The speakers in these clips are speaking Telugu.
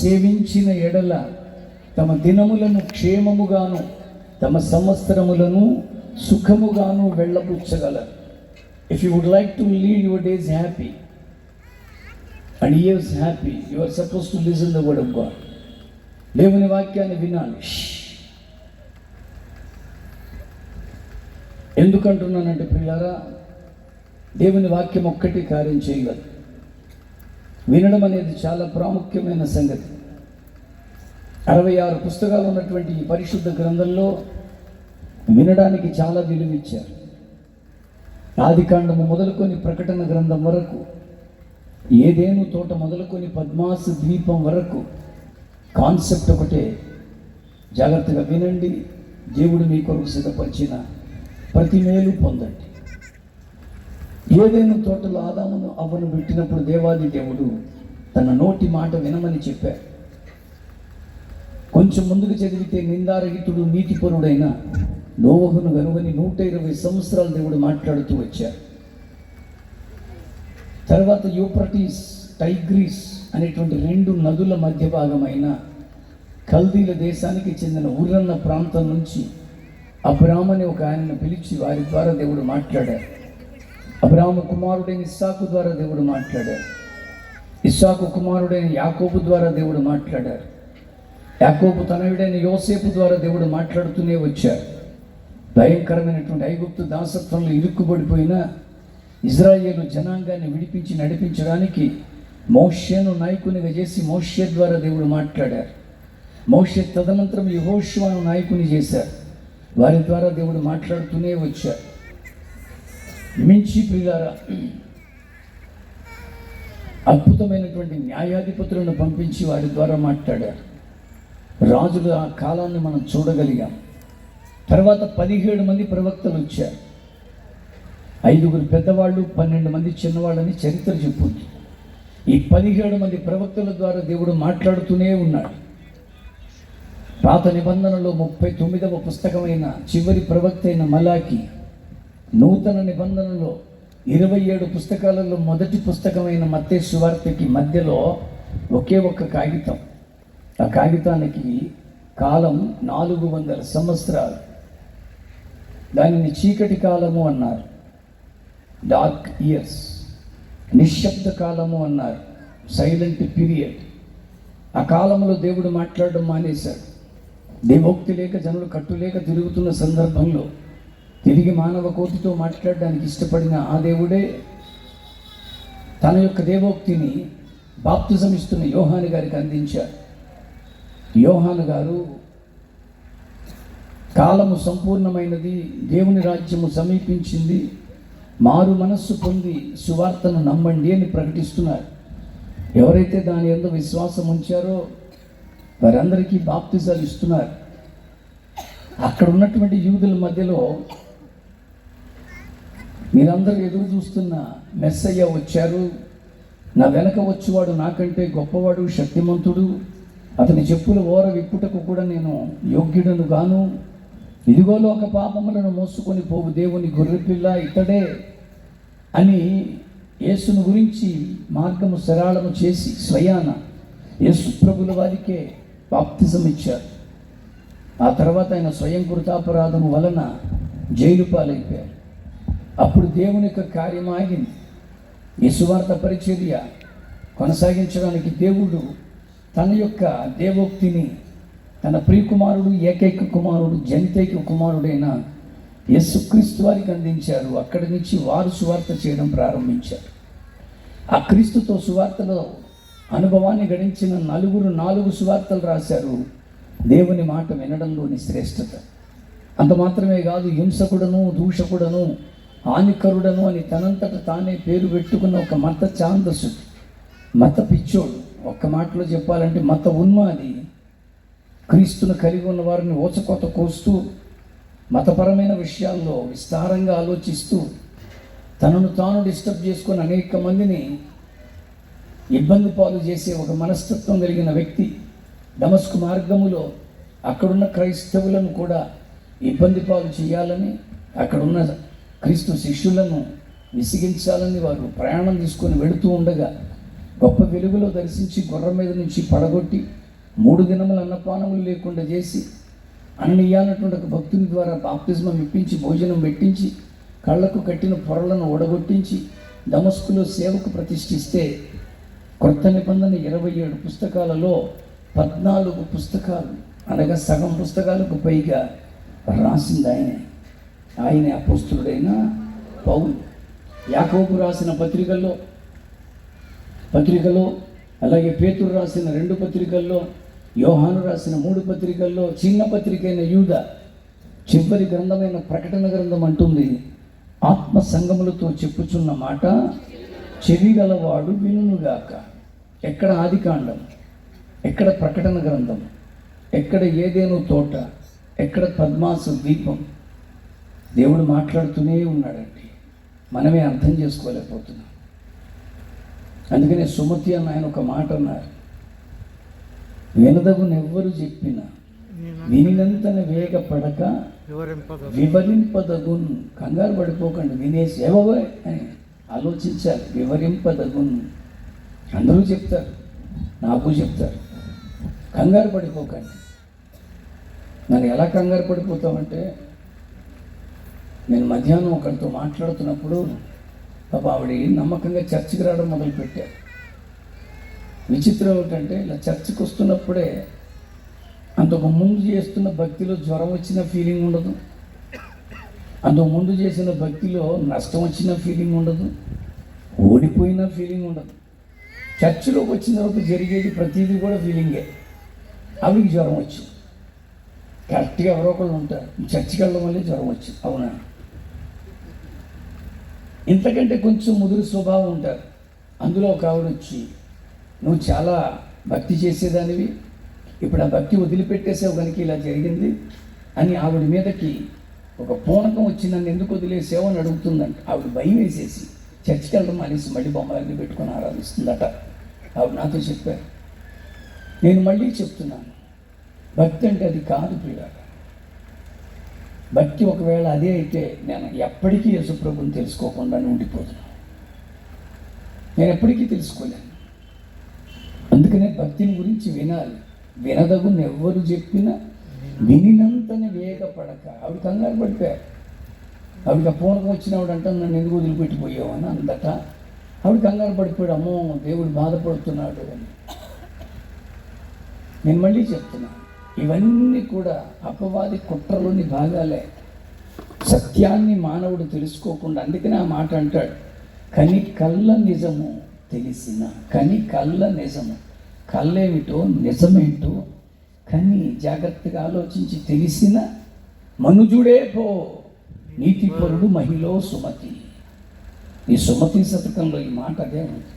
సేవించిన ఎడల తమ దినములను క్షేమముగాను తమ సంవత్సరములను సుఖముగాను వెళ్ళపుచ్చగలరు. If you would like to lead your days happy and years happy, you are suppose to listen the word of God. దేవుని వాక్యాన్ని వినాలి. ఎందుకంటున్నానంటే ప్రియులారా, దేవుని వాక్యం ఒక్కటి కార్యం చేయగలదు. వినడం అనేది చాలా ప్రాముఖ్యమైన సంగతి. 66 పుస్తకాలు ఉన్నటువంటి ఈ పరిశుద్ధ గ్రంథంలో వినడానికి చాలా విలువిచ్చారు. ఆదికాండము మొదలుకొని ప్రకటన గ్రంథం వరకు, ఏదేను తోట మొదలుకొని పద్మాసు ద్వీపం వరకు కాన్సెప్ట్ ఒకటే. జాగ్రత్తగా వినండి. దేవుడు మీ కొరకు సిద్ధపరిచిన ప్రతి మేలు పొందండి. ఏదేను తోటలో ఆదామును అవ్వను పెట్టినప్పుడు దేవాది దేవుడు తన నోటి మాట వినమని చెప్పారు. కొంచెం ముందుకు చదివితే నిందారహితుడు నీతిపరుడైన నోవహును గనువని 120 సంవత్సరాలు దేవుడు మాట్లాడుతూ వచ్చారు. తర్వాత యూఫ్రటీస్, టైగ్రీస్ అనేటువంటి 2 నదుల మధ్య భాగమైన కల్దీల దేశానికి చెందిన ఉర్రన్న ప్రాంతం నుంచి అబ్రాము అని ఒక ఆయనను పిలిచి వారి ద్వారా దేవుడు మాట్లాడారు. అబ్రాము కుమారుడైన ఇస్సాకు ద్వారా దేవుడు మాట్లాడారు. ఇస్సాకు కుమారుడైన యాకోబు ద్వారా దేవుడు మాట్లాడారు. యాకోబు తనయుడైన యోసేపు ద్వారా దేవుడు మాట్లాడుతూనే వచ్చారు. భయంకరమైనటువంటి ఐగుప్తు దాసత్వంలో ఇరుక్కుబడిపోయిన ఇజ్రాయేలు జనాంగాన్ని విడిపించి నడిపించడానికి మోషేను నాయకునిగా చేసి మోషే ద్వారా దేవుడు మాట్లాడారు. మోషే తదనంతరం యెహోషువను నాయకుని చేశారు. వారి ద్వారా దేవుడు మాట్లాడుతూనే వచ్చారు. మించి ప్రియులారా, అద్భుతమైనటువంటి న్యాయాధిపతులను పంపించి వారి ద్వారా మాట్లాడారు. రాజుల ఆ కాలాన్ని మనం చూడగలిగాం. తర్వాత 17 మంది ప్రవక్తలు వచ్చారు. 5 పెద్దవాళ్ళు, 12 మంది చిన్నవాళ్ళని చరిత్ర చెప్పుంది. ఈ 17 మంది ప్రవక్తల ద్వారా దేవుడు మాట్లాడుతూనే ఉన్నాడు. పాత నిబంధనలో 39వ పుస్తకమైన చివరి ప్రవక్త అయిన మలాకి, నూతన నిబంధనలో 27 పుస్తకాలలో మొదటి పుస్తకమైన మత్తయి సువార్తకి మధ్యలో ఒకే ఒక్క కాగితం. ఆ కాగితానికి కాలం 400 సంవత్సరాలు. దానిని చీకటి కాలము అన్నారు, డార్క్ ఇయర్స్. నిశ్శబ్ద కాలము అన్నారు, సైలెంట్ పీరియడ్. ఆ కాలంలో దేవుడు మాట్లాడడం మానేశాడు. దేవోక్తి లేక జనులు కట్టులేక తిరుగుతున్న సందర్భంలో తిరిగి మానవ కోటితో మాట్లాడడానికి ఇష్టపడిన ఆ దేవుడే తన యొక్క దేవోక్తిని బాప్తిజం ఇస్తున్న యోహాను గారికి అందించారు. యోహాను గారు కాలము సంపూర్ణమైనది, దేవుని రాజ్యము సమీపించింది, మారు మనస్సు పొంది సువార్తను నమ్మండి అని ప్రకటిస్తున్నారు. ఎవరైతే దాని యందు విశ్వాసం ఉంచారో వారందరికీ బాప్తిజాలు ఇస్తున్నారు. అక్కడ ఉన్నటువంటి యూదుల మధ్యలో మీరందరూ ఎదురు చూస్తున్న మెస్సయ్య వచ్చారు, నా వెనక వచ్చేవాడు నాకంటే గొప్పవాడు, శక్తిమంతుడు, అతని చెప్పుల ఓర విప్పుటకు కూడా నేను యోగ్యుడను గాను, ఇదిగో లోక పాపములను మోసుకొని పోవు దేవుని గొర్రెపిల్ల ఇతడే అని యేసును గురించి మార్గము సరళము చేసి స్వయాన యేసు ప్రభుల వారికే బాప్తిజం ఇచ్చారు. ఆ తర్వాత ఆయన స్వయం కృతాపరాధము వలన జైలు పాలైపోయారు. అప్పుడు దేవుని యొక్క కార్యం ఆగింది. ఈ సువార్త పరిచర్య కొనసాగించడానికి దేవుడు తన యొక్క దేవోక్తిని తన ప్రియకుమారుడు, ఏకైక కుమారుడు, జనితైక కుమారుడైన యేసుక్రీస్తు వారికి అందించారు. అక్కడి నుంచి వారు సువార్త చేయడం ప్రారంభించారు. ఆ క్రీస్తుతో సువార్తలో అనుభవాన్ని గడించిన 4 సువార్తలు రాశారు. దేవుని మాట వినడంలోని శ్రేష్టత. అంత మాత్రమే కాదు, హింసకుడను, దూషకుడను, హానికరుడను అని తనంతట తానే పేరు పెట్టుకున్న ఒక మత ఛాందసుడు, మత పిచ్చోడు, ఒక్క మాటలో చెప్పాలంటే మత ఉన్మాది, క్రీస్తును కలిగి ఉన్న వారిని ఓచకోత కోస్తూ మతపరమైన విషయాల్లో విస్తారంగా ఆలోచిస్తూ తనను తాను డిస్టర్బ్ చేసుకొని అనేక మందిని ఇబ్బంది పాలు చేసే ఒక మనస్తత్వం కలిగిన వ్యక్తి. దమస్కు మార్గములో అక్కడున్న క్రైస్తవులను కూడా ఇబ్బంది పాలు చేయాలని, అక్కడున్న క్రీస్తు శిష్యులను విసిగించాలని వారు ప్రయాణం తీసుకొని వెళుతూ ఉండగా గొప్ప వెలుగులో దర్శించి గుర్రం మీద నుంచి పడగొట్టి 3 దినములు అన్నపానములు లేకుండా చేసి అననీయ అన్నటువంటి ఒక భక్తుని ద్వారా బాప్తిజమం ఇప్పించి భోజనం పెట్టించి కళ్ళకు కట్టిన పొరలను ఓడగొట్టించి దమస్కులో సేవకు ప్రతిష్ఠిస్తే కొత్త నిబంధన 27 పుస్తకాలలో 14 పుస్తకాలు అనగా సగం పుస్తకాలకు పైగా రాసింది ఆయనే అపోస్తలుడైన పౌలు. యాకోబు రాసిన పత్రికలో అలాగే పేతురు రాసిన 2 పత్రికల్లో, యోహాను రాసిన 3 పత్రికల్లో, చిన్న పత్రికైన యూదా చివరి గ్రంథమైన ప్రకటన గ్రంథం అంటుంది, ఆత్మ సంగములతో చెప్పుచున్న మాట చెవి గలవాడు వినుగాక. ఎక్కడ ఆదికాండం, ఎక్కడ ప్రకటన గ్రంథం, ఎక్కడ ఏదేను తోట, ఎక్కడ పద్మాసు దీపం. దేవుడు మాట్లాడుతూనే ఉన్నాడండి, మనమే అర్థం చేసుకోలేకపోతున్నాం. అందుకనే సుమతి అన్న ఆయన ఒక మాట అన్నారు, వినదగునెవ్వరు చెప్పిన వినినంతన వేగపడక వివరింపదగున్. కంగారు పడిపోకండి, వినేసి ఏవోయ్ అని ఆలోచించాలి. వివరింపదగున్ అందరూ చెప్తారు, నాకు చెప్తారు. కంగారు పడిపోకండి. నన్ను ఎలా కంగారు పడిపోతామంటే, నేను మధ్యాహ్నం ఒకరితో మాట్లాడుతున్నప్పుడు పాప ఆవిడ నమ్మకంగా చర్చికి రావడం మొదలుపెట్టారు. విచిత్రం ఏమిటంటే, ఇలా చర్చికి వస్తున్నప్పుడే అంతకు ముందు చేస్తున్న భక్తిలో జ్వరం వచ్చిన ఫీలింగ్ ఉండదు, అంతకు ముందు చేసిన భక్తిలో నష్టం వచ్చిన ఫీలింగ్ ఉండదు, ఓడిపోయిన ఫీలింగ్ ఉండదు. చర్చిలోకి వచ్చిన తర్వాత జరిగేది ప్రతిదీ కూడా ఫీలింగే. ఆవిడికి జ్వరం వచ్చు, కరెక్ట్గా ఎవరో ఒకళ్ళు ఉంటారు, చర్చికి వెళ్ళడం వల్లే జ్వరం వచ్చు. అవునా? ఇంతకంటే కొంచెం ముదురు స్వభావం ఉంటారు. అందులో ఒక ఆవిడ వచ్చి, నువ్వు చాలా భక్తి చేసేదానివి, ఇప్పుడు ఆ భక్తి వదిలిపెట్టేసావు కనుక ఇలా జరిగింది అని ఆవిడ మీదకి ఒక పూనకం వచ్చి నన్ను ఎందుకు వదిలేసావు అని అడుగుతుందంట. ఆవిడ భయం వేసేసి చర్చికి వెళ్ళడం అనేసి మళ్ళీ బొమ్మలన్నీ పెట్టుకొని ఆరాధిస్తుందట. ఆవిడ నాతో చెప్పారు. నేను మళ్ళీ చెప్తున్నాను, భక్తి అంటే అది కాదు పిల్లలు. భక్తి ఒకవేళ అదే అయితే నేను ఎప్పటికీ యేసుప్రభుని తెలుసుకోకుండా ఉండిపోతున్నాను. నేను ఎప్పటికీ తెలుసుకోలేను. అందుకనే భక్తిని గురించి వినాలి. వినదగుని ఎవ్వరు చెప్పినా వినినంతనే వేగపడక. ఆవిడ కంగారు పడిపోయారు. ఆవిడ పూనకం వచ్చినవాడు అంటే నన్ను ఎందుకు వదిలిపెట్టిపోయావు అని అందట. ఆవిడ కంగారు పడిపోయాడు, అమ్మో దేవుడు బాధపడుతున్నాడు అని. నేను మళ్ళీ చెప్తున్నాను, ఇవన్నీ కూడా అపవాది కుట్రలోని భాగాలే. సత్యాన్ని మానవుడు తెలుసుకోకుండా, అందుకనే ఆ మాట అంటాడు, కని కళ్ళ నిజము తెలిసిన. కని కళ్ళ నిజము, కళ్ళేమిటో నిజమేంటో కానీ జాగ్రత్తగా ఆలోచించి తెలిసిన మనుజుడే పో నీతిపరుడు మహిళ సుమతి. ఈ సుమతి శతకంలో ఈ మాట అదే ఉంది.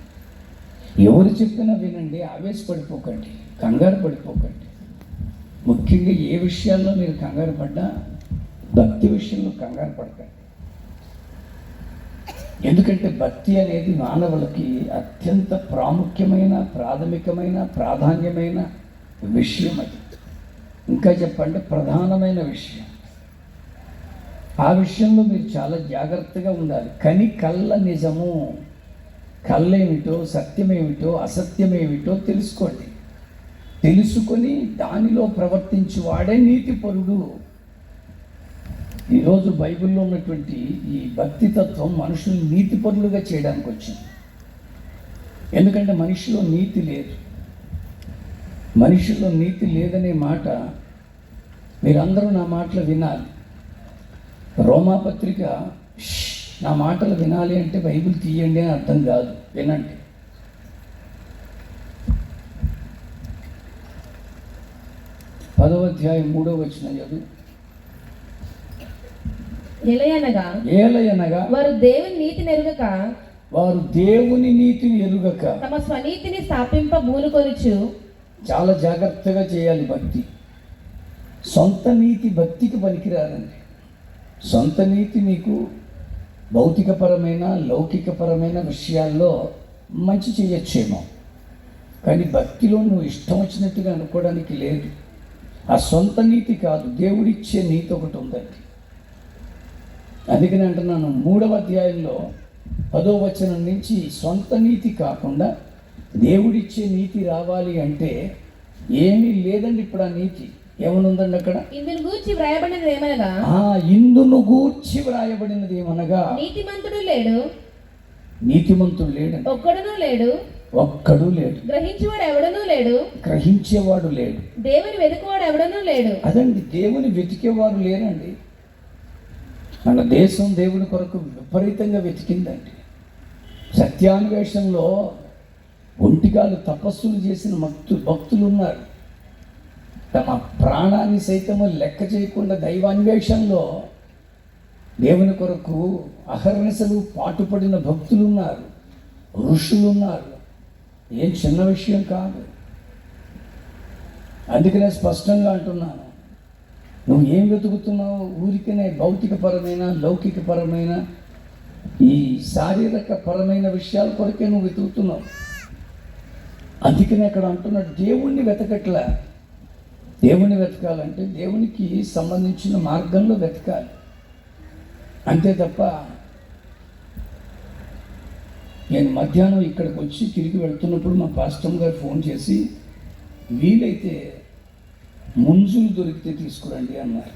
ఎవరు చెప్పినా వినండి, ఆవేశపడిపోకండి, కంగారు పడిపోకండి. ముఖ్యంగా ఏ విషయాల్లో మీరు కంగారు పడ్డా భక్తి విషయంలో కంగారు పడకండి. ఎందుకంటే భక్తి అనేది మానవులకి అత్యంత ప్రాముఖ్యమైన, ప్రాథమికమైన, ప్రాధాన్యమైన విషయం. అది ఇంకా చెప్పండి ప్రధానమైన విషయం. ఆ విషయంలో మీరు చాలా జాగ్రత్తగా ఉండాలి. కని కళ్ళ నిజము, కళ్ళేమిటో, సత్యమేమిటో, అసత్యమేమిటో తెలుసుకోండి. తెలుసుకొని దానిలో ప్రవర్తించువాడే నీతిపరుడు. ఈరోజు బైబిల్లో ఉన్నటువంటి ఈ భక్తి తత్వం మనుషుల్ని నీతిపరులుగా చేయడానికి వచ్చింది. ఎందుకంటే మనిషిలో నీతి లేదు. మనిషిలో నీతి లేదనే మాట మీరందరూ నా మాటలు వినాలి. రోమాపత్రిక నా మాటలు వినాలి అంటే బైబిల్ తీయండి అని అర్థం కాదు, వినండి. 10వ అధ్యాయం 3వ వచనం చదువు. ఏలయనగా వారు దేవుని నీతిని ఎరుగక తమ స్వనీతిని స్థాపింప బూనుకొనుచు. చాలా జాగ్రత్తగా చేయాలి భక్తి. సొంత నీతి భక్తికి పనికిరాదండి. సొంత నీతి మీకు భౌతికపరమైన, లౌకికపరమైన విషయాల్లో మంచి చేయొచ్చేమో, కానీ భక్తిలో నువ్వు ఇష్టం వచ్చినట్టుగా అనుకోవడానికి లేదు. ఆ సొంత నీతి కాదు, దేవుడిచ్చే నీతి ఒకటి ఉందండి. అందుకని అంటున్నాను, 3వ అధ్యాయంలో 10వ వచనం నుంచి సొంత నీతి కాకుండా దేవుడిచ్చే నీతి రావాలి అంటే ఏమీ లేదండి. ఇప్పుడు ఆ నీతి ఏమనుందండి అక్కడ? ఇందును గూర్చి వ్రాయబడినది ఏమనగా, ఇందును గూర్చి వ్రాయబడినది ఏమనగా, నీతిమంతుడు లేడు, నీతిమంతుడు లేడు, ఒక్కడునూ లేడు, ఒక్కడు లేడు, గ్రహించువాడు ఎవడనూ లేడు, గ్రహించేవాడు లేడు. దేవుని వెతుకువాడు ఎవడనూ లేడు. అదండి, దేవుని వెతికేవారు లేరండి. మన దేశం దేవుని కొరకు విపరీతంగా వెతికిందండి. సత్యాన్వేషణలో ఒంటిగాలు తపస్సులు చేసిన భక్తులు ఉన్నారు. తమ ప్రాణాన్ని సైతము లెక్క చేయకుండా దైవాన్వేషణలో దేవుని కొరకు అహర్నిశలు పాటుపడిన భక్తులు ఉన్నారు, ఋషులు ఉన్నారు. ఏం చిన్న విషయం కాదు. అందుకనే స్పష్టంగా అంటున్నాను, నువ్వు ఏం వెతుకుతున్నావు? ఊరికనే భౌతికపరమైన, లౌకికపరమైన, ఈ శారీరక పరమైన విషయాల కొరకే నువ్వు వెతుకుతున్నావు. అందుకనే అక్కడ అంటున్నాడు, దేవుణ్ణి వెతకట్లా. దేవుణ్ణి వెతకాలంటే దేవునికి సంబంధించిన మార్గంలో వెతకాలి, అంతే తప్ప నేను మధ్యాహ్నం ఇక్కడికి వచ్చి తిరిగి వెళ్తున్నప్పుడు మా పాస్టర్ గారు ఫోన్ చేసి, వీలైతే ముంజులు దొరికితే తీసుకురండి అన్నారు.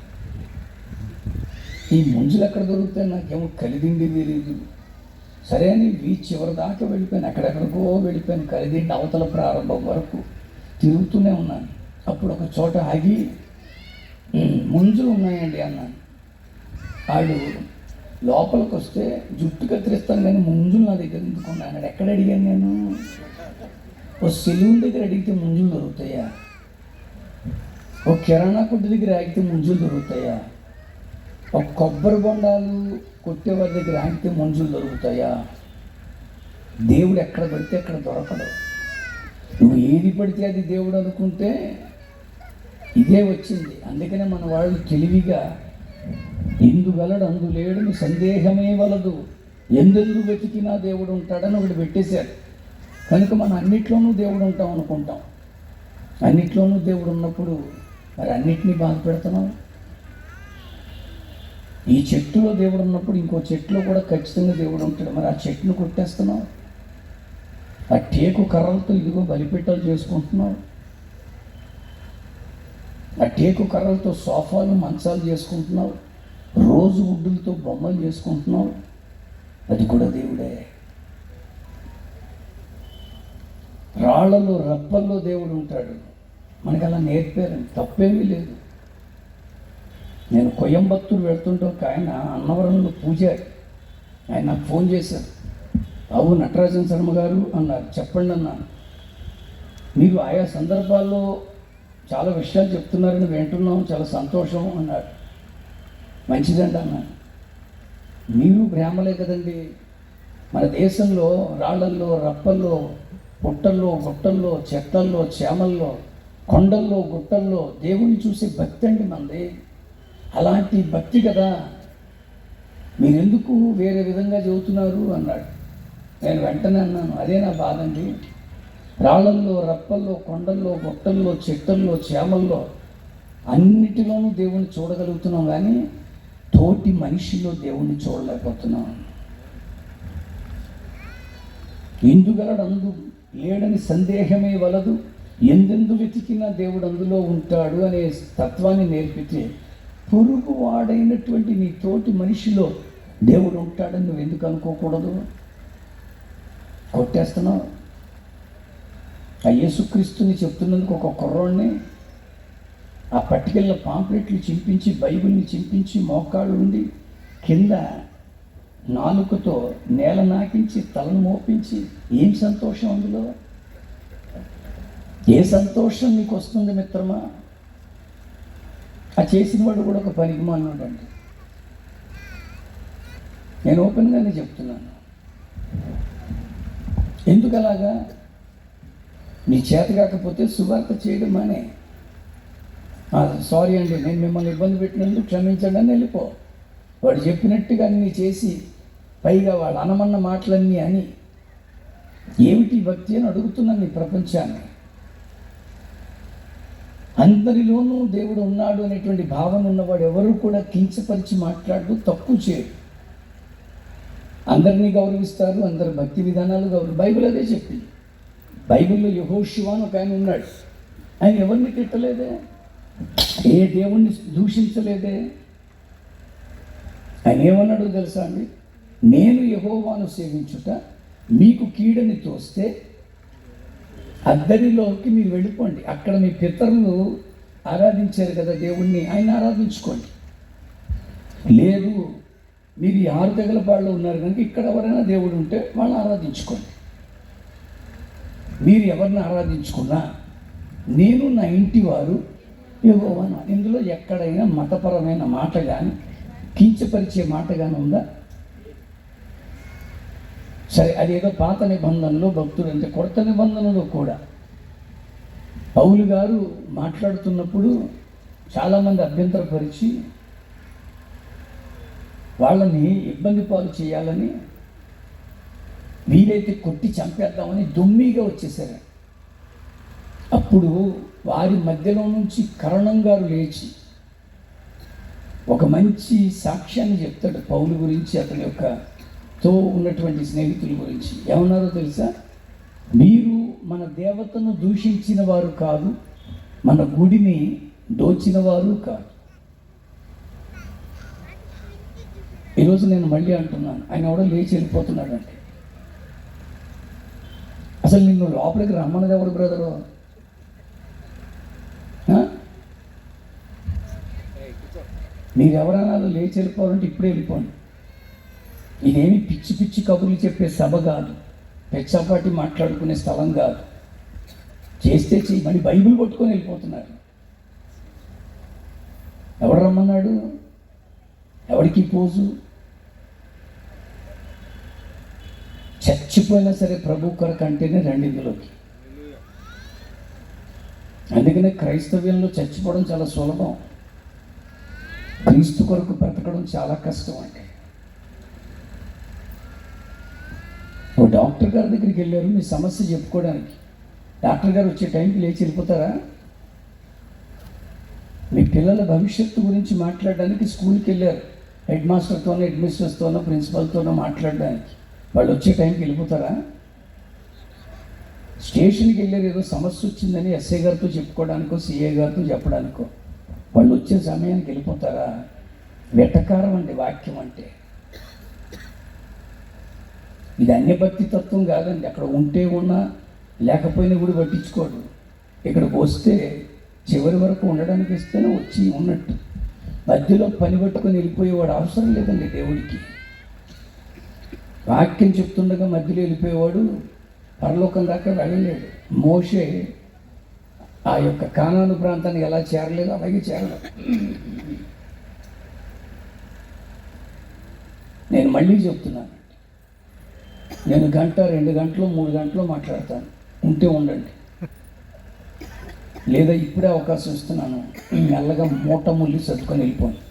ఈ ముంజులు ఎక్కడ దొరుకుతాయి నాకేమో కలిదిండి తెలియదు. సరే అని చివరి దాకా వెళ్ళిపోయాను, ఎక్కడెక్కడికో వెళ్ళిపోయాను. కలిదిండి అవతల ప్రారంభం వరకు తిరుగుతూనే ఉన్నాను. అప్పుడు ఒక చోట ఆగి, ముంజులు ఉన్నాయండి అన్నాను. వాడు లోపలికి వస్తే జుట్టు కత్తిరిస్తాను కానీ ముంజులు నా దగ్గర ఎందుకున్నాను. ఎక్కడ అడిగాను నేను? ఓ సెలూన్ దగ్గర అడిగితే ముంజులు దొరుకుతాయా? ఓ కిరాణా కొట్టు దగ్గర ఆగితే ముంజులు దొరుకుతాయా? ఒక కొబ్బరి బొండాలు కొట్టేవారి దగ్గర ఆగితే ముంజులు దొరుకుతాయా? దేవుడు ఎక్కడ పడితే అక్కడ దొరకడు. నువ్వు ఏది పడితే అది దేవుడు అనుకుంటే ఇదే వచ్చింది. అందుకనే మన వాళ్ళు తెలివిగా ఇందుగలడు అందులేడుని సందేహమే వలదు, ఎందెందు వెతికినా దేవుడు ఉంటాడని ఒకటి పెట్టేశాడు. కనుక మనం అన్నిట్లోనూ దేవుడు ఉంటాం అనుకుంటాం. అన్నిట్లోనూ దేవుడు ఉన్నప్పుడు మరి అన్నిటినీ బాధ పెడుతున్నాం. ఈ చెట్టులో దేవుడు ఉన్నప్పుడు ఇంకో చెట్టులో కూడా ఖచ్చితంగా దేవుడు ఉంటాడు. మరి ఆ చెట్టును కొట్టేస్తున్నాం. ఆ టేకు కర్రలతో ఇదిగో బలిపెట్టాలు చేసుకుంటున్నాం. ఆ టేకు కర్రలతో సోఫాలు, మంచాలు చేసుకుంటున్నావు. రోజు వుడ్డులతో బొమ్మలు చేసుకుంటున్నావు. అది కూడా దేవుడే. రాళ్లలో, రప్పల్లో దేవుడు ఉంటాడు. మనకి అలా నేర్పారండి, తప్పేమీ లేదు. నేను కోయంబత్తూరు వెళ్తుంటే ఒక ఆయన అన్నవరంలో పూజారి, ఆయన నాకు ఫోన్ చేశారు. బాబు నటరాజన్ శర్మ గారు అన్నారు, చెప్పండి అన్నాను. మీరు ఆయా సందర్భాల్లో చాలా విషయాలు చెప్తున్నారని వింటున్నాం, చాలా సంతోషం అన్నారు. మంచిదండి అన్నాను. మీరు బ్రాహ్మలే కదండి. మన దేశంలో రాళ్లల్లో, రప్పల్లో, పుట్టల్లో, గుట్టల్లో, చెట్లల్లో, చేమల్లో, కొండల్లో, గుట్టల్లో దేవుని చూసే భక్తి అండి మనది. అలాంటి భక్తి కదా, మీరెందుకు వేరే విధంగా చెబుతున్నారు అన్నాడు. నేను వెంటనే అన్నాను, అదే నా బాధ అండి. రాళ్ళల్లో, రప్పల్లో, కొండల్లో, గుట్టల్లో, చెట్టల్లో, చేమల్లో అన్నిటిలోనూ దేవుణ్ణి చూడగలుగుతున్నాం, కానీ తోటి మనిషిలో దేవుణ్ణి చూడలేకపోతున్నాం. ఇందుగలడు అందు లేడని సందేహమే వలదు, ఎందెందు వెతికినా దేవుడు అందులో ఉంటాడు అనే తత్వాన్ని నేర్పితే, పొరుగు వాడైనటువంటి నీ తోటి మనిషిలో దేవుడు ఉంటాడని నువ్వు ఎందుకు అనుకోకూడదు? కొట్టేస్తున్నావు. ఆ యేసుక్రీస్తుని చెప్తున్నందుకు ఒక కుర్రోడిని ఆ పట్టుకెళ్ళ పాంప్లెట్లు చింపించి, బైబిల్ని చింపించి, మోకాళ్ళు ఉండి కింద నాలుకతో నేల నాకించి, తలను మోపించి, ఏం సంతోషం అందులో? ఏ సంతోషం నీకు వస్తుంది మిత్రమా? ఆ చేసిన వాడు కూడా ఒక పనికిమాలినోడండి. నేను ఓపెన్గానే చెప్తున్నాను. ఎందుకు అలాగా? నీ చేత కాకపోతే సువార్త చేయడం మానే. సారీ అండి, నేను మిమ్మల్ని ఇబ్బంది పెట్టినందుకు క్షమించండి అని వెళ్ళిపో. వాడు చెప్పినట్టుగా అన్నీ చేసి, పైగా వాడు అనమన్న మాటలన్నీ అని, ఏమిటి భక్తి అని అడుగుతున్నాను నీ ప్రపంచాన్ని. అందరిలోనూ దేవుడు ఉన్నాడు అనేటువంటి భావన ఉన్నవాడు ఎవరు కూడా కించపరిచి మాట్లాడు, తప్పు చేయడు. అందరినీ గౌరవిస్తారు, అందరి భక్తి విధానాలు బైబిల్ అదే చెప్పింది. బైబిల్లో యెహోషువ అని ఒక ఆయన ఉన్నాడు. ఆయన ఎవరిని తిట్టలేదే, ఏ దేవుణ్ణి దూషించలేదే. ఆయన ఏమన్నాడో తెలుసా అండి? నేను యెహోవాను సేవించుట మీకు కీడని తోస్తే అద్దరిలోకి మీరు వెళ్ళిపోండి. అక్కడ మీ పితరులు ఆరాధించారు కదా దేవుణ్ణి, ఆయన ఆరాధించుకోండి. లేదు మీరు ఈ 6 తెగల పాళ్ళు ఉన్నారు కనుక ఇక్కడ ఎవరైనా దేవుడు ఉంటే వాళ్ళని ఆరాధించుకోండి. మీరు ఎవరిని ఆరాధించుకున్నా నేను నా ఇంటి వారు యెహోవాను. ఇందులో ఎక్కడైనా మతపరమైన మాట కానీ కించపరిచే మాట కానీ ఉందా? సరే, అదేదో పాత నిబంధనలో భక్తులు అంటే కొత్త నిబంధనలో కూడా పౌలు గారు మాట్లాడుతున్నప్పుడు చాలామంది అభ్యంతరపరిచి వాళ్ళని ఇబ్బంది పాలు చేయాలని, వీలైతే కొట్టి చంపేద్దామని దొమ్మిగా వచ్చేసారు. అప్పుడు వారి మధ్యలో నుంచి కరణం గారు లేచి ఒక మంచి సాక్ష్యాన్ని చెప్తాడు పౌలు గురించి, అతని యొక్క తో ఉన్నటువంటి స్నేహితుల గురించి. ఏమన్నారో తెలుసా? మీరు మన దేవతను దూషించిన వారు కాదు, మన గుడిని దోచిన వారు కాదు. ఈరోజు నేను మళ్ళీ అంటున్నాను, ఆయన ఎవడో లేచి వెళ్ళిపోతున్నాడంటే అసలు నిన్ను లోపలికి రమ్మన్నది ఎవడు బ్రదరు? మీరెవరైనా లేచి వెళ్ళిపోవాలంటే ఇప్పుడే వెళ్ళిపోండి. ఇదేమి పిచ్చి పిచ్చి కబుర్లు చెప్పే సభ కాదు, పెచ్చపాటి మాట్లాడుకునే స్థలం కాదు. చేస్తే చెయ్యి, మళ్ళీ బైబిల్ పట్టుకొని వెళ్ళిపోతున్నారు. ఎవడు రమ్మన్నాడు? ఎవడికి పోజు? చచ్చిపోయినా సరే ప్రభు కొరకు అంటేనే రండి ఇందులోకి. అందుకనే క్రైస్తవ్యంలో చచ్చిపోవడం చాలా సులభం, క్రీస్తు కొరకు బ్రతకడం చాలా కష్టం అండి. ఓ డాక్టర్ గారి దగ్గరికి వెళ్ళారు మీ సమస్య చెప్పుకోవడానికి. డాక్టర్ గారు వచ్చే టైంకి లేచి వెళ్ళిపోతారా? మీ పిల్లల భవిష్యత్తు గురించి మాట్లాడడానికి స్కూల్కి వెళ్ళారు, హెడ్ మాస్టర్తోనో హెడ్ మిస్ట్రెస్తోనో ప్రిన్సిపల్తోనో మాట్లాడడానికి. వాళ్ళు వచ్చే టైంకి వెళ్ళిపోతారా? స్టేషన్కి వెళ్ళారు, ఏదో సమస్య వచ్చిందని ఎస్ఐ గారితో చెప్పుకోవడానికో సిఐ గారితో చెప్పడానికో. వాళ్ళు వచ్చే సమయానికి వెళ్ళిపోతారా? వెటకారం అండి వాక్యం అంటే. ఇది అన్యభక్తి తత్వం కాదండి. అక్కడ ఉంటే ఉన్నా లేకపోయినా కూడా పట్టించుకోడు. ఇక్కడికి వస్తే చివరి వరకు ఉండడానికి ఇస్తేనే వచ్చి ఉన్నట్టు. మధ్యలో పని పట్టుకొని వెళ్ళిపోయేవాడు అవసరం లేదండి దేవుడికి. వాక్యం చెప్తుండగా మధ్యలో వెళ్ళిపోయేవాడు పరలోకం దాకా వెళ్ళలేడు. మోషే ఆ యొక్క కానాను ప్రాంతానికి ఎలా చేరలేదు అలాగే చేరలేదు. నేను మళ్ళీ చెప్తున్నాను, నేను 1 గంట 2 గంటలు 3 గంటలు మాట్లాడతాను. ఉంటే ఉండండి, లేదా ఇప్పుడే అవకాశం ఇస్తున్నాను, మెల్లగా మూట ముల్లి సర్దుకొని వెళ్ళిపోండి.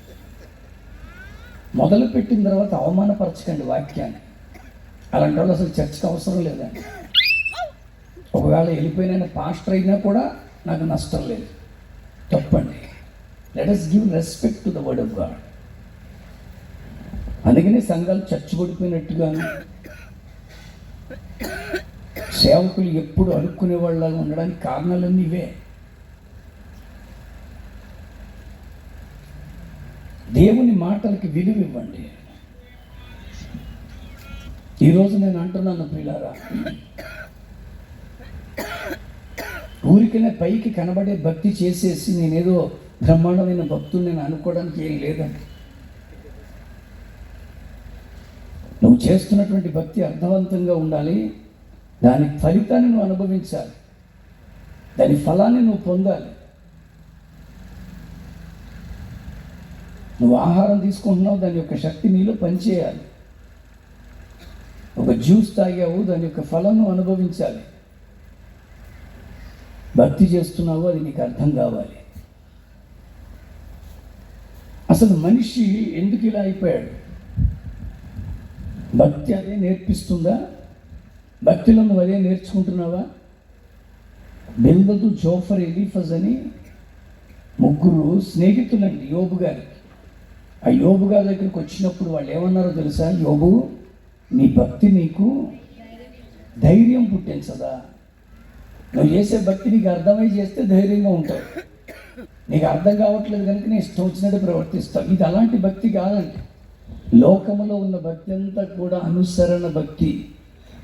మొదలుపెట్టిన తర్వాత అవమానపరచకండి వాక్యాన్ని. అలాంటి వాళ్ళు అసలు చర్చకు అవసరం లేదండి. ఒకవేళ వెళ్ళిపోయిన పాస్టర్ అయినా కూడా నాకు నష్టం లేదు, తప్పండి. Let us give respect to the word of God. అందుకనే సంఘాలు చచ్చుబడిపోయినట్టుగాను, సేవకులు ఎప్పుడు అడుక్కునే వాళ్ళగా ఉండడానికి కారణాలన్నీ ఇవే. దేవుని మాటలకి విలువ ఇవ్వండి. ఈరోజు నేను అంటున్నాను ప్రియులారా, ఊరికనే పైకి కనబడే భక్తి చేసేసి నేనేదో బ్రహ్మాండమైన భక్తులు నేను అనుకోవడానికి ఏం లేదండి. నువ్వు చేస్తున్నటువంటి భక్తి అర్థవంతంగా ఉండాలి. దాని ఫలితాన్ని నువ్వు అనుభవించాలి, దాని ఫలాన్ని నువ్వు పొందాలి. నువ్వు ఆహారం తీసుకుంటున్నావు, దాని యొక్క శక్తి నీలో పనిచేయాలి. ఒక జ్యూస్ తాగావు, దాని యొక్క ఫలం నువ్వు అనుభవించాలి. భక్తి చేస్తున్నావు, అది నీకు అర్థం కావాలి. అసలు మనిషి ఎందుకు ఇలా అయిపోయాడు? భక్తి అదే నేర్పిస్తుందా? భక్తిలో నువ్వు అదే నేర్చుకుంటున్నావా? బిల్దదు, జోఫర్, ఎలీఫజ్ అని 3 స్నేహితులండి యోబు గారికి. ఆ యోబు గారి దగ్గరికి వచ్చినప్పుడు వాళ్ళు ఏమన్నారో తెలుసా? యోబు, నీ భక్తి నీకు ధైర్యం పుట్టించదా? నువ్వు చేసే భక్తి నీకు అర్థమై చేస్తే ధైర్యంగా ఉంటావు. నీకు అర్థం కావట్లేదు కనుక నీ ఇష్టం వచ్చినట్టు ప్రవర్తిస్తావు. ఇది అలాంటి భక్తి కాదండి. లోకములో ఉన్న భక్తి అంతా కూడా అనుసరణ భక్తి,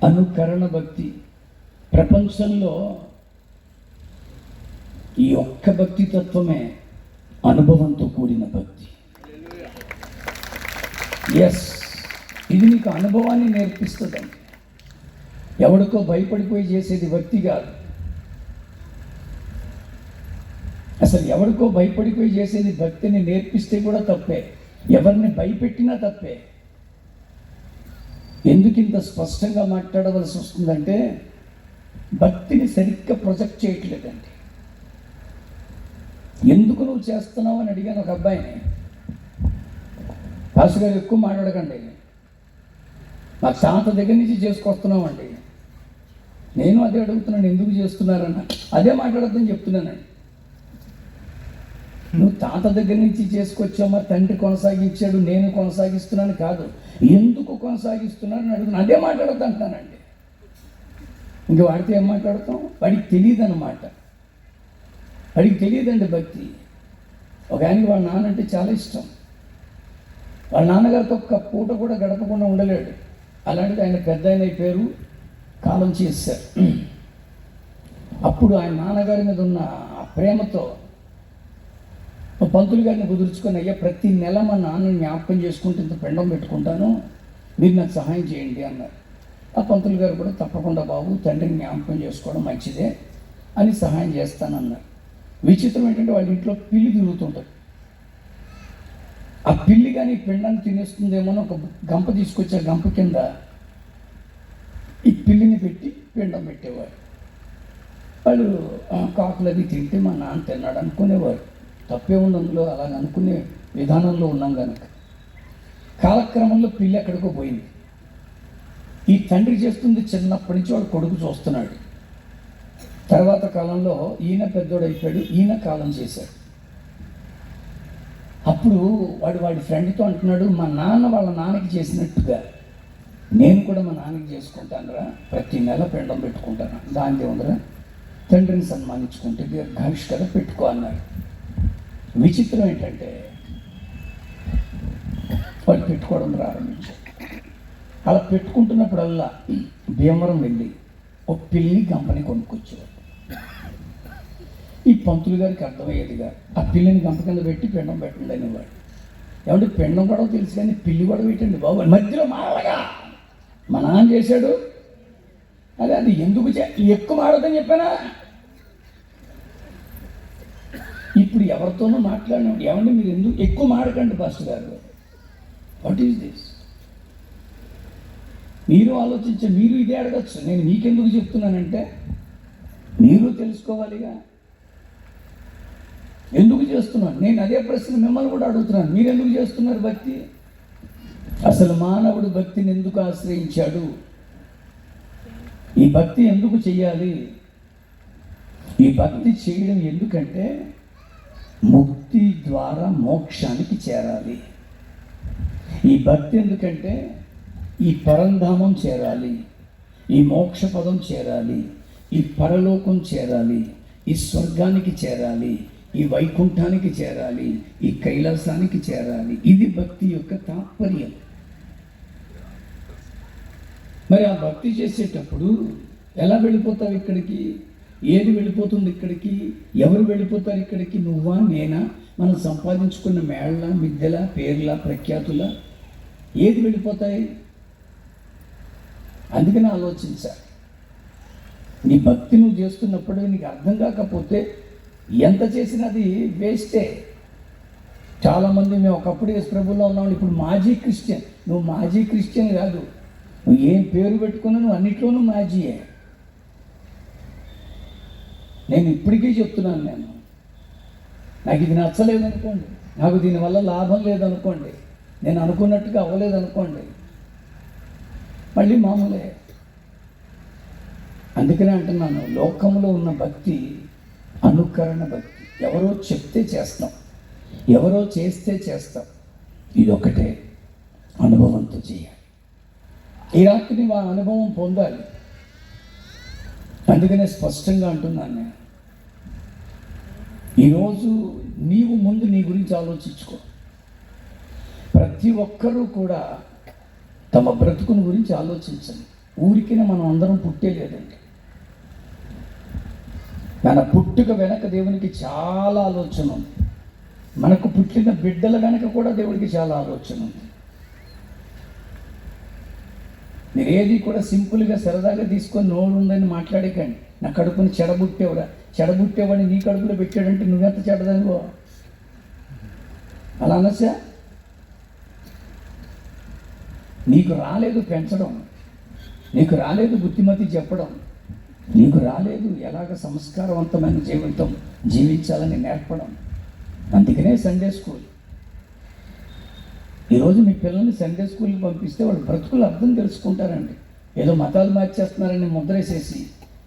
అనుకరణ భక్తి. ప్రపంచంలో ఈ ఒక్క భక్తి తత్వమే అనుభవంతో కూడిన భక్తి. ఎస్, ఇది నీకు అనుభవాన్ని నేర్పిస్తుందండి. ఎవడికో భయపడిపోయి చేసేది భక్తి కాదు. అసలు ఎవరికో భయపడిపోయి చేసేది భక్తిని నేర్పిస్తే కూడా తప్పే, ఎవరిని భయపెట్టినా తప్పే. ఎందుకు ఇంత స్పష్టంగా మాట్లాడవలసి వస్తుందంటే భక్తిని సరిగ్గా ప్రొజెక్ట్ చేయట్లేదండి. ఎందుకు నువ్వు చేస్తున్నావు అని అడిగాను ఒక అబ్బాయిని. పాస్టర్ గారు ఎక్కువ మాట్లాడకండి, మా తాత దగ్గర నుంచి చేసుకొస్తున్నామండి. నేను అదే అడుగుతున్నాను, ఎందుకు చేస్తున్నారన్న. అదే మాట్లాడద్దని చెప్తున్నానండి. నువ్వు తాత దగ్గర నుంచి చేసుకొచ్చావు, మా తండ్రి కొనసాగించాడు, నేను కొనసాగిస్తున్నాను కాదు, ఎందుకు కొనసాగిస్తున్నాను అడుగుతున్నాను. అదే మాట్లాడద్దు అంటానండి. ఇంక వాడితే ఏం మాట్లాడతాం? వాడికి తెలియదు అన్నమాట. వాడికి తెలియదండి భక్తి. ఒక ఆయనకి వాళ్ళ నాన్న అంటే చాలా ఇష్టం. వాళ్ళ నాన్నగారితో ఒక్క పూట కూడా గడపకుండా ఉండలేడు. అలాంటిది ఆయన పెద్ద ఆయన పేరు కాలం చేశారు. అప్పుడు ఆయన నాన్నగారి మీద ఉన్న ఆ ప్రేమతో పంతులు గారిని కుదుర్చుకొని, అయ్యా ప్రతి నెల మా నాన్నని జ్ఞాపకం చేసుకుంటూ ఇంత పిండం పెట్టుకుంటాను, మీరు నాకు సహాయం చేయండి అన్నారు. ఆ పంతులు గారు కూడా తప్పకుండా బాబు, తండ్రిని జ్ఞాపకం చేసుకోవడం మంచిదే అని సహాయం చేస్తానన్నారు. విచిత్రం ఏంటంటే వాళ్ళ ఇంట్లో పిల్లి తిరుగుతుంటుంది. ఆ పిల్లి కానీ పిండాన్ని తినేస్తుందేమో అని ఒక గంప తీసుకొచ్చి ఆ గంప కింద ఈ పిల్లిని పెట్టి పిండం పెట్టేవారు. వాళ్ళు కాకులు అది తింటే మా నాన్న తిన్నాడు అనుకునేవారు. తప్పే ఉంది అందులో, అలా అనుకునే విధానంలో ఉన్నాం కనుక. కాలక్రమంలో పిల్లి ఎక్కడికో పోయింది. ఈ తండ్రి చేస్తుంది చిన్నప్పటి నుంచి వాడు కొడుకు చూస్తున్నాడు. తర్వాత కాలంలో ఈయన పెద్దోడైపోయాడు, ఈయన కాలం చేశాడు. అప్పుడు వాడి ఫ్రెండ్తో అంటున్నాడు, మా నాన్న వాళ్ళ నాన్నకి చేసినట్టుగా నేను కూడా మా నాన్నకి చేసుకుంటానురా, ప్రతి నెల పిండం పెట్టుకుంటాను, దానిదే ఉందిరా, తండ్రిని సన్మానించుకుంటే దీర్ఘాయుష్కర పెట్టుకో అన్నాడు. విచిత్రం ఏంటంటే వాడు పెట్టుకోవడం ప్రారంభించాడు. అలా పెట్టుకుంటున్నప్పుడల్లా భీమవరం వెళ్ళి ఒక పిల్లి గంపని కొనుక్కొచ్చేవాడు. ఈ పంతులు గారికి అర్థమయ్యేదిగా ఆ పిల్లిని గంప కింద పెట్టి పిండం పెట్టండి అనేవాడు. ఏమంటే పిండం కూడా తెలుసు కానీ పిల్లి కూడా పెట్టండి బాబు. మధ్యలో మాడగా మా నాన్న చేశాడు, అది ఎందుకు ఎక్కువ మాడదని చెప్పానా. ఇప్పుడు ఎవరితోనో మాట్లాడినాడు, ఏమంటే మీరు ఎందుకు ఎక్కువ మాడకండి పాస్టర్ గారు, వాట్ ఈస్ దిస్? మీరు ఆలోచించే, మీరు ఇదే అడగచ్చు. నేను మీకెందుకు చెప్తున్నానంటే మీరు తెలుసుకోవాలిగా ఎందుకు చేస్తున్నాను. నేను అదే ప్రశ్న మిమ్మల్ని కూడా అడుగుతున్నాను, మీరు ఎందుకు చేస్తున్నారు భక్తి? అసలు మానవుడు భక్తిని ఎందుకు ఆశ్రయించాడు? ఈ భక్తి ఎందుకు చెయ్యాలి? ఈ భక్తి చేయడం ఎందుకంటే ముక్తి ద్వారా మోక్షానికి చేరాలి. ఈ భక్తి ఎందుకంటే ఈ పరంధామం చేరాలి, ఈ మోక్ష పదం చేరాలి, ఈ పరలోకం చేరాలి, ఈ స్వర్గానికి చేరాలి, ఈ వైకుంఠానికి చేరాలి, ఈ కైలాసానికి చేరాలి. ఇది భక్తి యొక్క తాత్పర్యం. మరి ఆ భక్తి చేసేటప్పుడు ఎలా వెళ్ళిపోతావు ఇక్కడికి? ఏది వెళ్ళిపోతుంది ఇక్కడికి? ఎవరు వెళ్ళిపోతారు ఇక్కడికి? నువ్వా, నేనా? మనం సంపాదించుకున్న మేళ్ళ, మిద్దెల, పేర్ల, ప్రఖ్యాతుల, ఏది వెళ్ళిపోతాయి? అందుకని ఆలోచించాలి. నీ భక్తి నువ్వు చేస్తున్నప్పుడు నీకు అర్థం కాకపోతే ఎంత చేసినది వేస్టే. చాలామంది మేము ఒకప్పుడు యేసు ప్రభువులో ఉన్నాం, ఇప్పుడు మాజీ క్రిస్టియన్. నువ్వు మాజీ క్రిస్టియన్ కాదు, నువ్వు ఏం పేరు పెట్టుకున్నా నువ్వు అన్నిట్లోనూ మాజీయే. నేను ఇప్పటికీ చెప్తున్నాను, నాకు ఇది నచ్చలేదనుకోండి, నాకు దీనివల్ల లాభం లేదనుకోండి, నేను అనుకున్నట్టుగా అవ్వలేదనుకోండి, మళ్ళీ మామూలే. అందుకనే అంటున్నాను, లోకంలో ఉన్న భక్తి అనుకరణ భక్తి. ఎవరో చెప్తే చేస్తాం, ఎవరో చేస్తే చేస్తాం. ఇదొకటే అనుభవంతో చేయాలి. ఈ రాత్రి ఆ అనుభవం పొందాలి. అందుకనే స్పష్టంగా అంటున్నాను నేను, ఈరోజు నీవు ముందు నీ గురించి ఆలోచించుకో. ప్రతి ఒక్కరూ కూడా తమ బ్రతుకుని గురించి ఆలోచించండి. ఊరికినే మనం అందరం పుట్టేలేదండి. మన పుట్టుక వెనక దేవునికి చాలా ఆలోచన ఉంది. మనకు పుట్టిన బిడ్డల వెనక కూడా దేవుడికి చాలా ఆలోచన ఉంది. మీరు ఏది కూడా సింపుల్గా సరదాగా తీసుకొని నోరు ఉందని మాట్లాడకండి. నా కడుపుని చెడబుట్టేవాడిని నీ కడుపులో పెట్టాడంటే నువ్వెంత చెడదనుకో అలా అనసా. నీకు రాలేదు పెంచడం, నీకు రాలేదు బుద్ధిమతి చెప్పడం, నీకు రాలేదు ఎలాగ సంస్కారవంతమైన జీవితం జీవించాలని నేర్పడం. అందుకనే సండే స్కూల్. ఈరోజు మీ పిల్లల్ని సండే స్కూల్కి పంపిస్తే వాళ్ళు బ్రతుకులు అర్థం తెలుసుకుంటారండి. ఏదో మతాలు మార్చేస్తున్నారని ముద్రేసేసి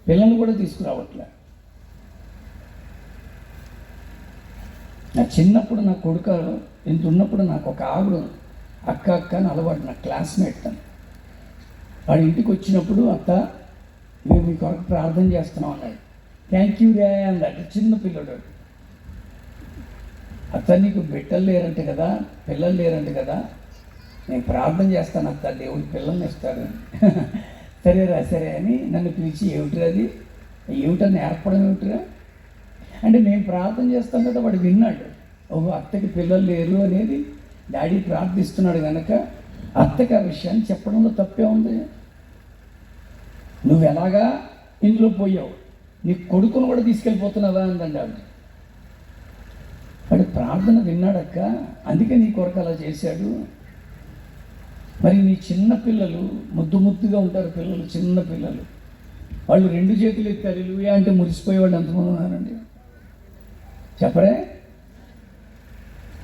పిల్లల్ని కూడా తీసుకురావట్లే. నా చిన్నప్పుడు నా కొడుకు ఇంత ఉన్నప్పుడు నాకు ఒక ఆవిడ అక్క అని అలవాటు, నా క్లాస్మేట్ తను. వాడి ఇంటికి వచ్చినప్పుడు అత్త మేము మీ కొరకు ప్రార్థన చేస్తున్నాం అన్నాడు. థ్యాంక్ యూ రే అన్నాడు. చిన్న పిల్లడు. అత్త నీకు బిడ్డలు లేరంటే కదా, పిల్లలు లేరంటే కదా, నేను ప్రార్థన చేస్తాను అత్త, దేవుడు పిల్లల్ని ఇస్తాడు. సరేరా సరే అని నన్ను పిలిచి ఏమిటిరా అది, ఏమిటని ఏర్పడం ఏమిటిరా అంటే, నేను ప్రార్థన చేస్తాను కదా. వాడు విన్నాడు, ఓహో అత్తకి పిల్లలు లేరు అనేది డాడీ ప్రార్థిస్తున్నాడు కనుక అత్తకి ఆ విషయాన్ని చెప్పడంలో తప్పే ఉంది. నువ్వు ఎలాగా ఇందులో పోయావు, నీ కొడుకును కూడా తీసుకెళ్ళిపోతున్నావా అందండి ఆవిడ. వాడు ప్రార్థన విన్నాడక్క, అందుకే నీ కొరకు అలా చేశాడు. మరి నీ చిన్న పిల్లలు ముద్దుగా ఉంటారు, పిల్లలు చిన్న పిల్లలు, వాళ్ళు 2 చేతులు ఎత్తారు హల్లెలూయా అంటే మురిసిపోయేవాళ్ళు ఎంతమంది ఉన్నారండి చెప్పరే.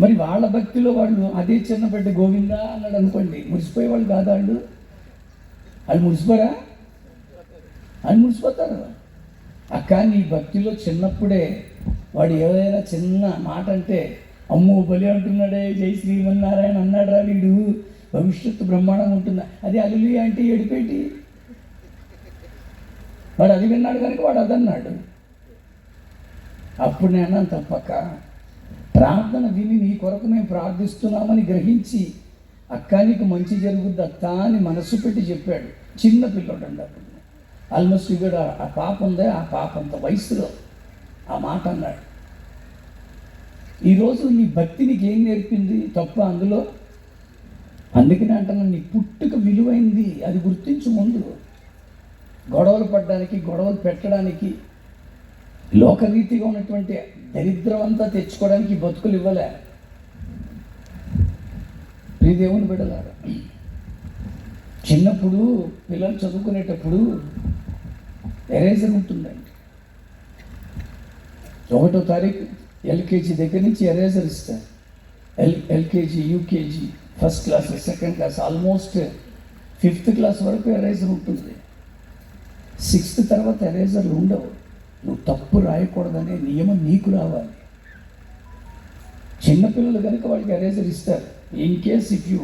మరి వాళ్ళ భక్తిలో వాళ్ళు అదే చిన్న బిడ్డ గోవిందా అన్నాడు అనుకోండి, మురిసిపోయేవాళ్ళు కాదు వాళ్ళు మురిసిపోరా, వాళ్ళు మురిసిపోతారు. అక్క నీ భక్తిలో చిన్నప్పుడే వాడు ఏదైనా చిన్న మాట అంటే అమ్మో బలి అంటున్నాడే, జై శ్రీమన్నారాయణ అన్నాడు రా వీడు, భవిష్యత్తు బ్రహ్మాండంగా ఉంటుందా, అది హల్లెలూయా అంటే ఏడిపేటి. వాడు అది విన్నాడు కనుక వాడు అదన్నాడు. అప్పుడు నేను అన్నాను, తప్పక ప్రార్థన విని నీ కొరకు మేము ప్రార్థిస్తున్నామని గ్రహించి అక్క నీకు మంచి జరుగుద్ది అక్క అని మనసు పెట్టి చెప్పాడు. చిన్న పిల్లోడు అండి అప్పుడు, ఆల్మోస్ట్ ఇక్కడ ఆ పాప ఉందే, ఆ పాప అంత వయసులో ఆ మాట అన్నాడు. ఈరోజు నీ భక్తి నీకు ఏం నేర్పింది తప్ప అందులో. అందుకనే అంటున్నాను, నీ పుట్టుక విలువైంది, అది గుర్తించు. ముందు గొడవలు పడడానికి, గొడవలు పెట్టడానికి, లోకరీతిగా ఉన్నటువంటి దరిద్రం అంతా తెచ్చుకోవడానికి బతుకులు ఇవ్వలే. ప్రియ దేవుని బిడ్డలారా, చిన్నప్పుడు పిల్లలు చదువుకునేటప్పుడు ఎరేజర్ ఉంటుందండి. 1వ తారీఖు ఎల్కేజీ దగ్గర నుంచి ఎరేజర్ ఇస్తారు. LKG, UKG, first class, second class, almost 5th class వరకు ఎరేజర్ ఉంటుంది. 6th తర్వాత ఎరేజర్లు ఉండవు. నువ్వు తప్పు రాయకూడదనే నియమం నీకు రావాలి. చిన్నపిల్లలు కనుక వాళ్ళకి ఎరేజర్ ఇస్తారు. In case if you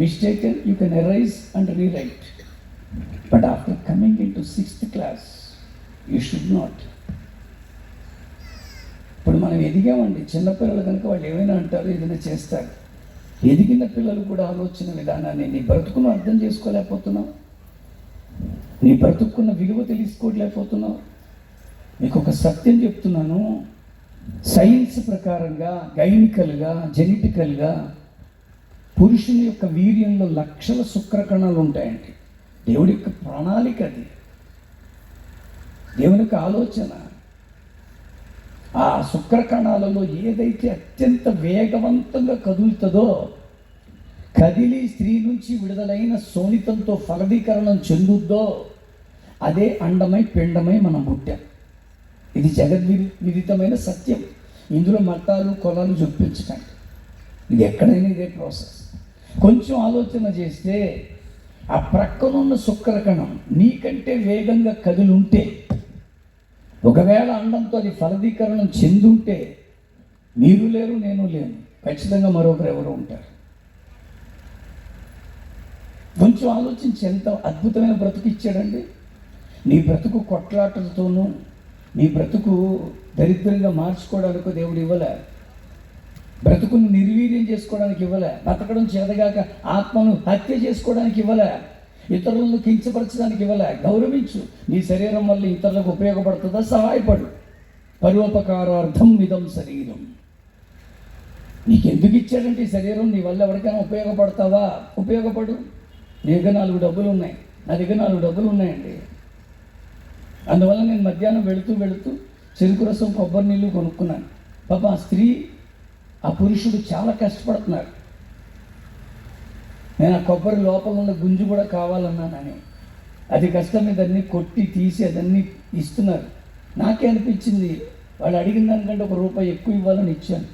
mistaken you can arise and rewrite, but after coming in to 6th class you should not. ఇప్పుడు మనం ఎదిగామండి, చిన్నపిల్లలు కనుక వాళ్ళు ఏమైనా అంటారు, ఏదైనా చేస్తారు. ఎదిగిన పిల్లలు కూడా ఆలోచన విధానాన్ని, నీ బ్రతుకును అర్థం చేసుకోలేకపోతున్నావు, నీ బ్రతుకున్న విలువ తెలుసుకోలేకపోతున్నావు. మీకు ఒక సత్యం చెప్తున్నాను, సైన్స్ ప్రకారంగా, గైనికల్గా, జెనెటికల్గా పురుషుని యొక్క వీర్యంలో లక్షల శుక్రకణాలు ఉంటాయండి. దేవుడి యొక్క ప్రణాళిక అది, దేవుని యొక్క ఆలోచన. ఆ శుక్రకణాలలో ఏదైతే అత్యంత వేగవంతంగా కదులుతుందో, కదిలి స్త్రీ నుంచి విడుదలైన శోణితంతో ఫలదీకరణం చెందుద్దో, అదే అండమై పిండమై మనం పుట్టాం. ఇది జగద్విదితమైన సత్యం. ఇందులో మతాలు కులాలు చూపించకండి, ఇది ఎక్కడైనా ఇదే ప్రాసెస్. కొంచెం ఆలోచన చేస్తే ఆ ప్రక్కనున్న శుక్రకణం నీకంటే వేగంగా కదులుంటే, ఒకవేళ అండంతో అది ఫలదీకరణం చెందుంటే, మీరు లేరు, నేను లేను, ఖచ్చితంగా మరొకరు ఎవరు ఉంటారు. కొంచెం ఆలోచించి ఎంత అద్భుతమైన బ్రతుకు ఇచ్చాడండి. నీ బ్రతుకు కొట్లాటలతోనూ నీ బ్రతుకు దరిద్రంగా మార్చుకోవడానికి దేవుడు ఇవ్వలే. బ్రతుకును నిర్వీర్యం చేసుకోవడానికి ఇవ్వలే. బతకడం చేతగాక ఆత్మను హత్య చేసుకోవడానికి ఇవ్వలే. ఇతరులను కించపరచడానికి ఇవ్వలే. గౌరవించు. నీ శరీరం వల్ల ఇతరులకు ఉపయోగపడుతుందా, సహాయపడు. పరోపకారార్థం ఇదం శరీరం. నీకు ఎందుకు ఇచ్చాడంటే ఈ శరీరం నీ వల్ల ఎవరికైనా ఉపయోగపడతావా? ఉపయోగపడు. నీ దగ్గర 4 డబ్బులు ఉన్నాయి, నా దగ్గర 4 డబ్బులు ఉన్నాయండి. అందువల్ల నేను మధ్యాహ్నం వెళుతూ చెరుకు రసం, కొబ్బరి నీళ్ళు కొనుక్కున్నాను. పాప ఆ స్త్రీ, ఆ పురుషుడు చాలా కష్టపడుతున్నారు. నేను ఆ కొబ్బరి లోపల ఉన్న గుంజు కూడా కావాలన్నానని అది కష్టం మీద అన్నీ కొట్టి తీసి అదన్నీ ఇస్తున్నారు. నాకే అనిపించింది వాళ్ళు అడిగిన దానికంటే ₹1 ఎక్కువ ఇవ్వాలని ఇచ్చాను.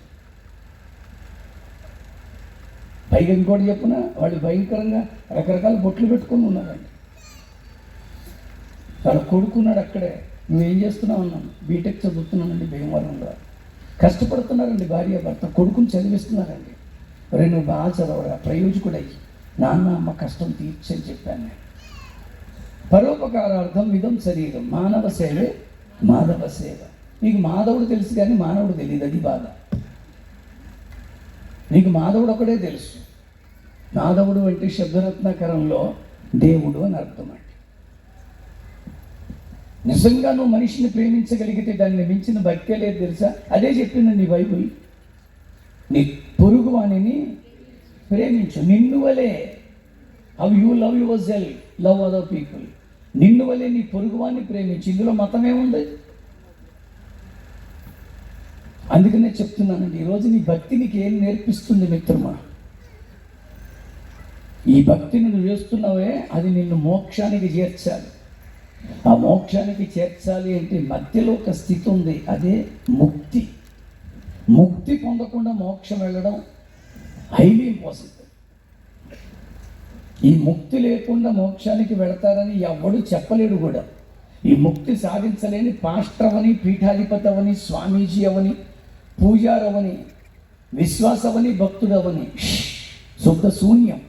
పైగా ఇంకోటి చెప్పున, వాళ్ళు భయంకరంగా రకరకాల బొట్లు పెట్టుకొని ఉన్నారండి. వాళ్ళు కొడుకున్నాడు అక్కడే. నువ్వేం చేస్తున్నావు అన్నాను. బీటెక్ చదువుతున్నానండి భీమవరంలో. కష్టపడుతున్నారండి భార్య భర్త, కొడుకుని చదివిస్తున్నారండి. మరి నువ్వు బాగా చదవరా, ప్రయోజకుడయ్యి నాన్న అమ్మ కష్టం తీర్చని చెప్పాను నేను. పరోపకారార్థం ఇదం శరీరం. మానవ సేవే మాధవ సేవ. నీకు మాధవుడు తెలుసు కానీ మానవుడు తెలియదు, అది బాధ. నీకు మాధవుడు ఒకడే తెలుసు. మాధవుడు అంటే శబ్దరత్నాకరంలో దేవుడు అని అర్థం అండి. నిజంగా నువ్వు మనిషిని ప్రేమించగలిగితే దాన్ని మించిన భక్తే లేదు తెలుసా. అదే చెప్పిందండి నీ బైబుల్. నీ పొరుగు వాణిని ప్రేమించు. నిన్ను వలే, how you love your self, love other people. నిన్ను వలే నీ పొరుగువాన్ని ప్రేమించు. ఇందులో మతం ఏముంది? అందుకనే చెప్తున్నానండి, ఈరోజు నీ భక్తి నీకు ఏం నేర్పిస్తుంది మిత్రమా? ఈ భక్తిని నువ్వు చేస్తున్నావే, అది నిన్ను మోక్షానికి చేర్చాలి. ఆ మోక్షానికి చేర్చాలి అంటే మధ్యలో ఒక స్థితి ఉంది, అదే ముక్తి. ముక్తి పొందకుండా మోక్షం వెళ్ళడం హైలీ ఇంపాసిబుల్. ఈ ముక్తి లేకుండా మోక్షానికి వెళతారని ఎవడు చెప్పలేడు కూడా. ఈ ముక్తి సాధించలేని పాస్టర్ అవని, పీఠాధిపతి అవని, స్వామీజీ అవని, పూజారవని, విశ్వాసవని, భక్తుడవని, శుద్ధ శూన్యం.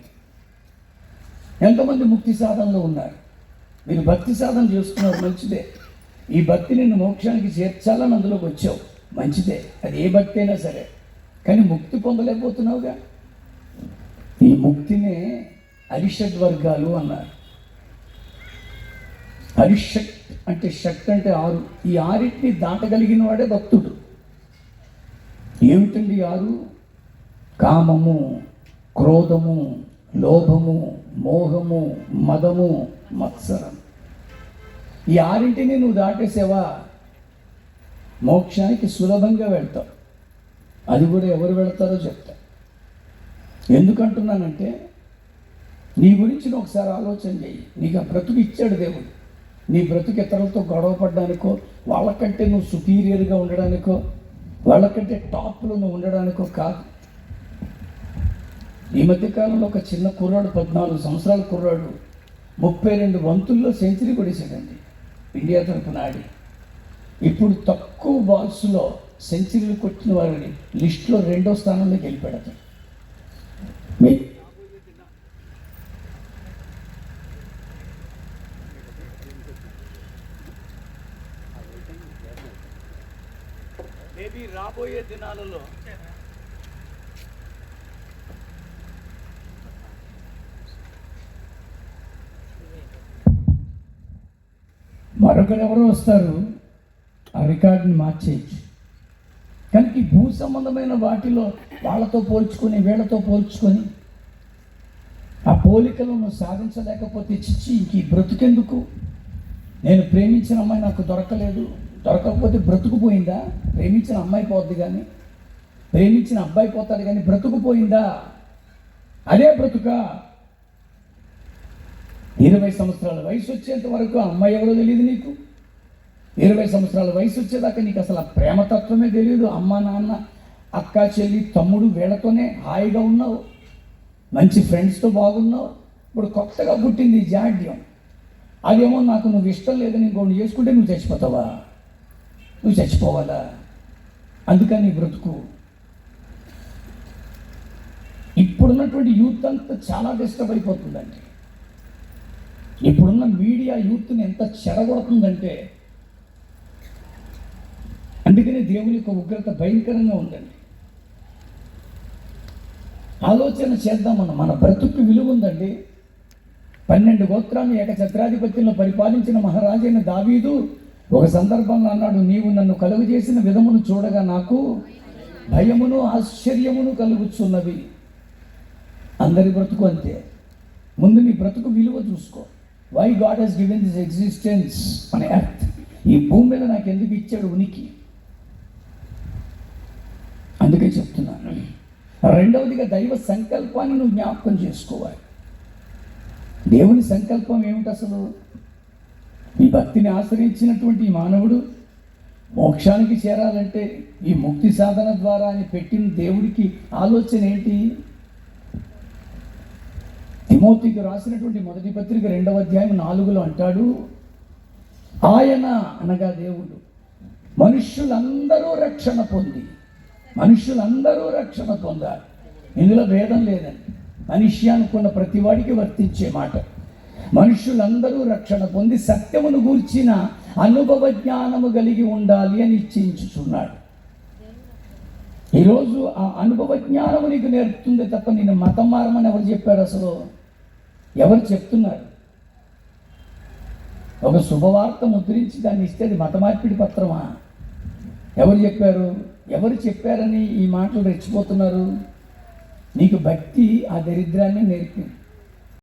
ఎంతమంది ముక్తి సాధనలో ఉన్నారు. మీరు భక్తి సాధన చేస్తున్నారు, మంచిదే. ఈ భక్తి నిన్ను మోక్షానికి చేర్చాలని అందులోకి వచ్చావు, మంచిదే. అది ఏ భక్తి అయినా సరే. కానీ ముక్తి పొందలేకపోతున్నావుగా. ఈ ముక్తినే అరిషడ్ వర్గాలు అన్నారు. అరిషట్ అంటే షట్ అంటే 6. ఈ 6ని దాటగలిగిన వాడే భక్తుడు. ఏమిటండి 6? కామము, క్రోధము, లోభము, మోహము, మదము, మత్సరం. ఈ 6ని నువ్వు దాటేసేవా మోక్షానికి సులభంగా వెళ్తావు. అది కూడా ఎవరు వెళ్తారో చెప్తా. ఎందుకంటున్నానంటే నీ గురించి నువ్వు ఒకసారి ఆలోచన చేయి. నీకు ఆ బ్రతుకు ఇచ్చాడు దేవుడు. నీ బ్రతుకు ఇతరులతో గొడవ పడ్డానికో, వాళ్ళకంటే నువ్వు సుపీరియర్గా ఉండడానికో, వాళ్ళకంటే టాప్లో నువ్వు ఉండడానికో కాదు. ఈ మధ్యకాలంలో ఒక చిన్న కుర్రాడు, 14 సంవత్సరాల కుర్రాడు 32 బంతుల్లో సెంచరీ కొట్టేశాడండి ఇండియా తరఫున ఆడి. ఇప్పుడు తక్కువ బాల్స్లో సెంచరీలు కొట్టిన వారిని లిస్టులో 2వ స్థానంలోకి వెళ్ళిపోయాడు. మేబీ రాబోయే దినాలలో మరొకరెవరో వస్తారు, ఆ రికార్డుని మార్చేయచ్చు. కనుక ఈ భూ సంబంధమైన వాటిలో వాళ్ళతో పోల్చుకొని, వీళ్ళతో పోల్చుకొని ఆ పోలికలను సాధించలేకపోతే చిచ్చి ఇంక ఈ బ్రతుకెందుకు? నేను ప్రేమించిన అమ్మాయి నాకు దొరకలేదు, దొరకకపోతే బ్రతుకుపోయిందా? ప్రేమించిన అమ్మాయి పోద్ది కానీ, ప్రేమించిన అబ్బాయి పోతాడు కానీ బ్రతుకుపోయిందా? అదే బ్రతుక. 20 సంవత్సరాల వయసు వచ్చేంత వరకు అమ్మాయి ఎవరో తెలియదు నీకు. 20 సంవత్సరాల వయసు వచ్చేదాకా నీకు అసలు ఆ ప్రేమతత్వమే తెలియదు. అమ్మ, నాన్న, అక్క, చెల్లి, తమ్ముడు వీళ్ళతోనే హాయిగా ఉన్నావు, మంచి ఫ్రెండ్స్తో బాగున్నావు. ఇప్పుడు కొత్తగా పుట్టింది జాడ్యం. అదేమో నాకు నువ్వు ఇష్టం లేదని ఇంకోటి చేసుకుంటే నువ్వు చచ్చిపోతావా? నువ్వు చచ్చిపోవాలా? అందుకని బ్రతుకు. ఇప్పుడున్నటువంటి యూత్ అంతా చాలా డిస్టర్బ్ అయిపోతుందండి. ఇప్పుడున్న మీడియా యూత్ని ఎంత చెడగొడుతుందంటే, అందుకనే దేవుని యొక్క ఉగ్రత భయంకరంగా ఉందండి. ఆలోచన చేద్దాం, మన బ్రతుకు విలువ ఉందండి. 12 గోత్రాన్ని ఏకఛత్రాధిపత్యంలో పరిపాలించిన మహారాజైన దావీదు ఒక సందర్భంలో అన్నాడు, నీవు నన్ను కలుగు చేసిన విధమును చూడగా నాకు భయమును ఆశ్చర్యమును కలుగుచున్నవి. అందరి బ్రతుకు అంతే. ముందు నీ బ్రతుకు విలువ చూసుకో. Why god has given this existence on earth. ఈ భూమి మీద నాకు ఎందుకు ఇచ్చాడు ఉనికి? అందుకే చెప్తున్నాను. రెండవదిగా దైవ సంకల్పాన్ని నువ్వు జ్ఞాపకం చేసుకోవాలి. దేవుని సంకల్పం ఏమిటి అసలు? ఈ భక్తిని ఆశ్రయించినటువంటి ఈ మానవుడు మోక్షానికి చేరాలంటే ఈ ముక్తి సాధన ద్వారా అని పెట్టిన దేవుడికి ఆలోచన ఏంటి? తిమోతికి రాసినటువంటి మొదటి పత్రిక 2వ అధ్యాయం 4లో అంటాడు, ఆయన అనగా దేవుడు మనుష్యులందరూ రక్షణ పొందాలి. ఇందులో భేదం లేదండి. మనిషి అనుకున్న ప్రతివాడికి వర్తించే మాట. మనుష్యులందరూ రక్షణ పొంది సత్యమును గూర్చిన అనుభవ జ్ఞానము కలిగి ఉండాలి అని ఇచ్చించుచున్నాడు. ఈరోజు ఆ అనుభవ జ్ఞానము నీకు నేర్పుతుంది తప్ప నేను మతం మారమని ఎవరు చెప్పారు? అసలు ఎవరు చెప్తున్నారు? ఒక శుభవార్త ముద్రించి దాన్ని ఇస్తే అది మత మార్పిడి పత్రమా? ఎవరు చెప్పారు? ఎవరు చెప్పారని ఈ మాటలు రెచ్చిపోతున్నారు? నీకు భక్తి ఆ దరిద్రాన్ని నేర్పింది.